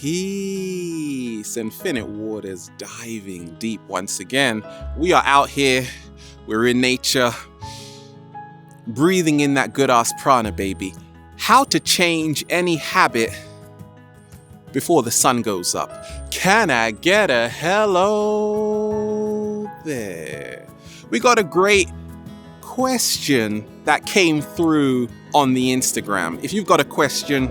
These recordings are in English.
Peace, Infinite Waters diving deep once again. We are out here, we're in nature, breathing in that good ass prana, baby. How to change any habit before the sun goes up. Can I get a hello there? We got a great question that came through on the Instagram. If you've got a question,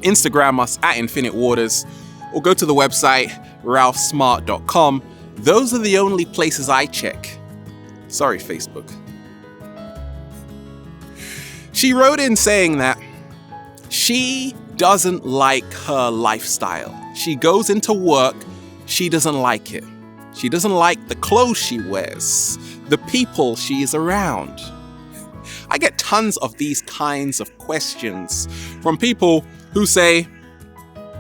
Instagram us at Infinite Waters or go to the website ralphsmart.com. Those are the only places I check. Sorry, Facebook. She wrote in saying that she doesn't like her lifestyle. She goes into work, she doesn't like it. She doesn't like the clothes she wears, the people she is around. I get tons of these kinds of questions from people who say,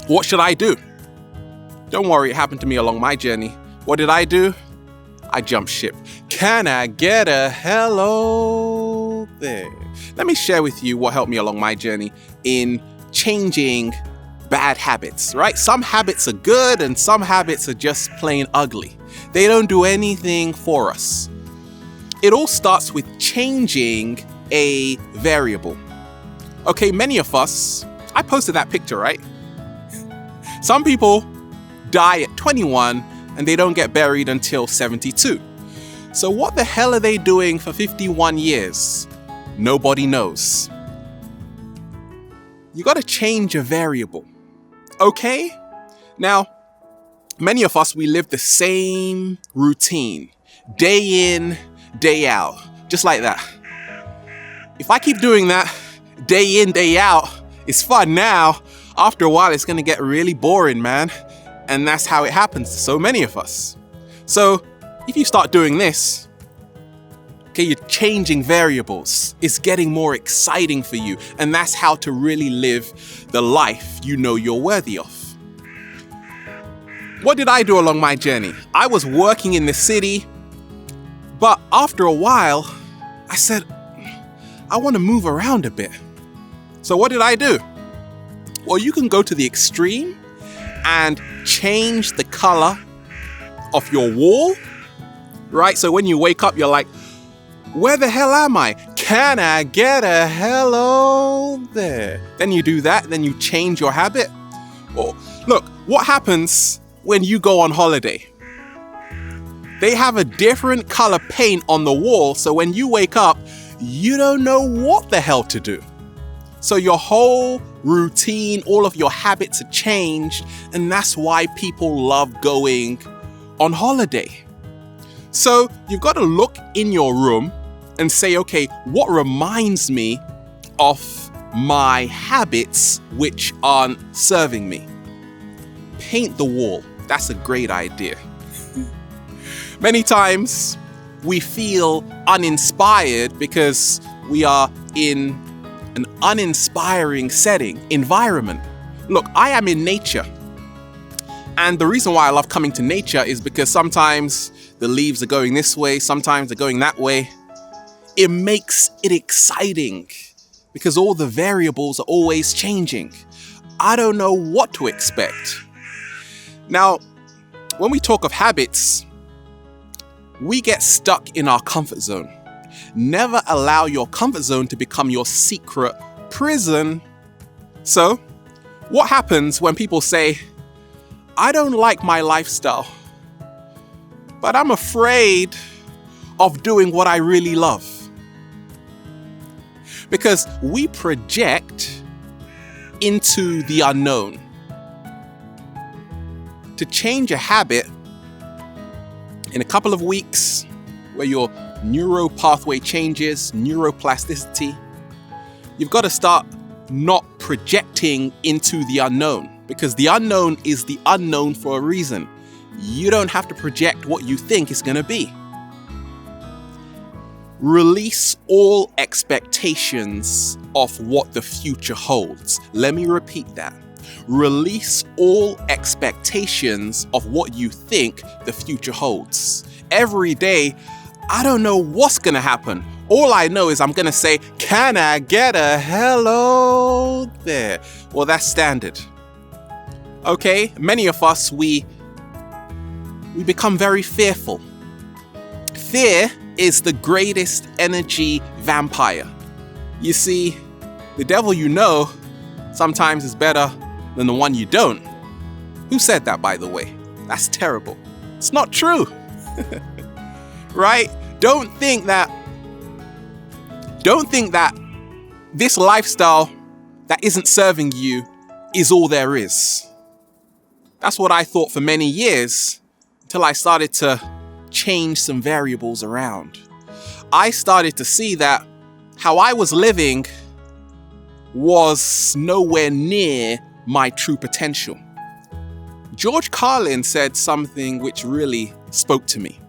what should I do? Don't worry, it happened to me along my journey. What did I do? I jumped ship. Can I get a hello there? Let me share with you what helped me along my journey in changing bad habits, right? Some habits are good and some habits are just plain ugly. They don't do anything for us. It all starts with changing a variable. Okay, many of us, I posted that picture, right? Some people die at 21 and they don't get buried until 72. So what the hell are they doing for 51 years? Nobody knows. You gotta change a variable, okay? Now, many of us, we live the same routine, day in, day out, just like that. If I keep doing that, day in, day out, it's fun now. After a while, it's gonna get really boring, man. And that's how it happens to so many of us. So if you start doing this, okay, you're changing variables. It's getting more exciting for you. And that's how to really live the life you know you're worthy of. What did I do along my journey? I was working in the city, but after a while, I said, I want to move around a bit. So what did I do? Well, you can go to the extreme and change the color of your wall, right? So when you wake up, you're like, where the hell am I? Can I get a hello there? Then you do that, then you change your habit. Well, look, what happens when you go on holiday? They have a different color paint on the wall, so when you wake up, you don't know what the hell to do. So your whole routine, all of your habits are changed, and that's why people love going on holiday. So you've got to look in your room and say, okay, what reminds me of my habits which aren't serving me? Paint the wall. That's a great idea. Many times we feel uninspired because we are in an uninspiring environment. Look, I am in nature. And the reason why I love coming to nature is because sometimes the leaves are going this way, sometimes they're going that way. It makes it exciting because all the variables are always changing. I don't know what to expect. Now, when we talk of habits, we get stuck in our comfort zone. Never allow your comfort zone to become your secret prison. So, what happens when people say, I don't like my lifestyle, but I'm afraid of doing what I really love? Because we project into the unknown. To change a habit in a couple of weeks, where your neural pathway changes, neuroplasticity, you've got to start not projecting into the unknown, because the unknown is the unknown for a reason. You don't have to project what you think it's going to be. Release all expectations of what the future holds. Let me repeat that. Release all expectations of what you think the future holds. Every day, I don't know what's gonna happen. All I know is I'm gonna say, can I get a hello there? Well, that's standard. Okay, many of us, we become very fearful. Fear is the greatest energy vampire. You see, the devil you know sometimes is better than the one you don't. Who said that, by the way? That's terrible. It's not true. Right? Don't think that this lifestyle that isn't serving you is all there is. That's what I thought for many years, until I started to change some variables around. I started to see that how I was living was nowhere near my true potential. George Carlin said something which really spoke to me.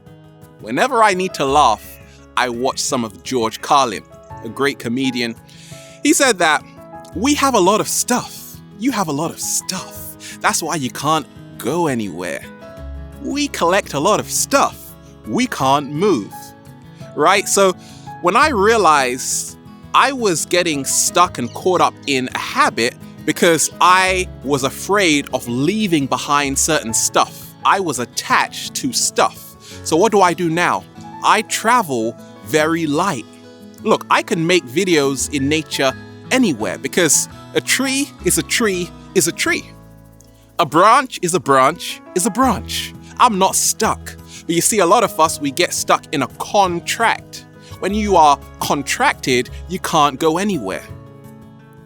Whenever I need to laugh, I watch some of George Carlin, a great comedian. He said that we have a lot of stuff. You have a lot of stuff. That's why you can't go anywhere. We collect a lot of stuff. We can't move. Right? So when I realized I was getting stuck and caught up in a habit because I was afraid of leaving behind certain stuff. I was attached to stuff. So what do I do now? I travel very light. Look, I can make videos in nature anywhere because a tree is a tree is a tree. A branch is a branch is a branch. I'm not stuck. But you see, a lot of us, we get stuck in a contract. When you are contracted, you can't go anywhere.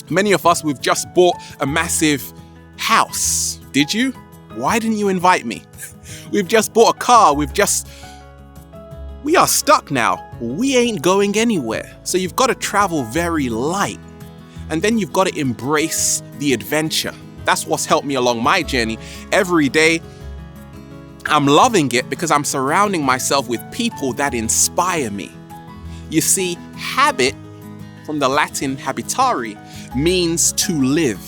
Many of us, we've just bought a massive house. Did you? Why didn't you invite me? We've just bought a car. We are stuck now. We ain't going anywhere. So you've got to travel very light. And then you've got to embrace the adventure. That's what's helped me along my journey. Every day, I'm loving it because I'm surrounding myself with people that inspire me. You see, habit, from the Latin habitare, means to live.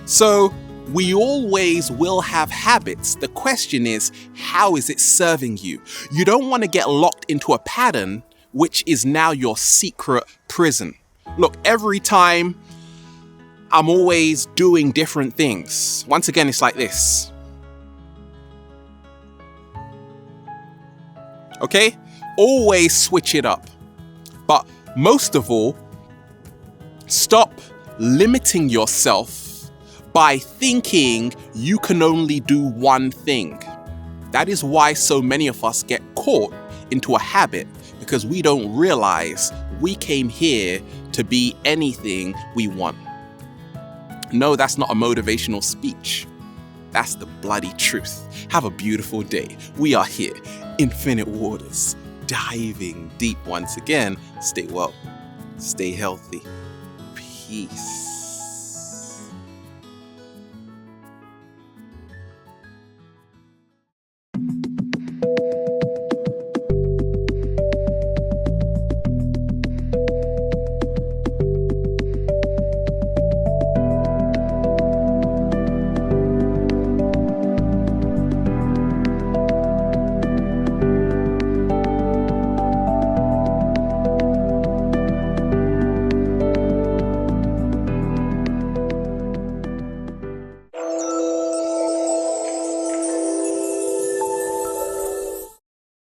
So we always will have habits. The question is, how is it serving you? You don't want to get locked into a pattern which is now your secret prison. Look, every time I'm always doing different things. Once again, it's like this. Okay? Always switch it up. But most of all, stop limiting yourself by thinking you can only do one thing. That is why so many of us get caught into a habit, because we don't realize we came here to be anything we want. No, that's not a motivational speech. That's the bloody truth. Have a beautiful day. We are here, Infinite Waters, diving deep once again. Stay well, stay healthy. Peace.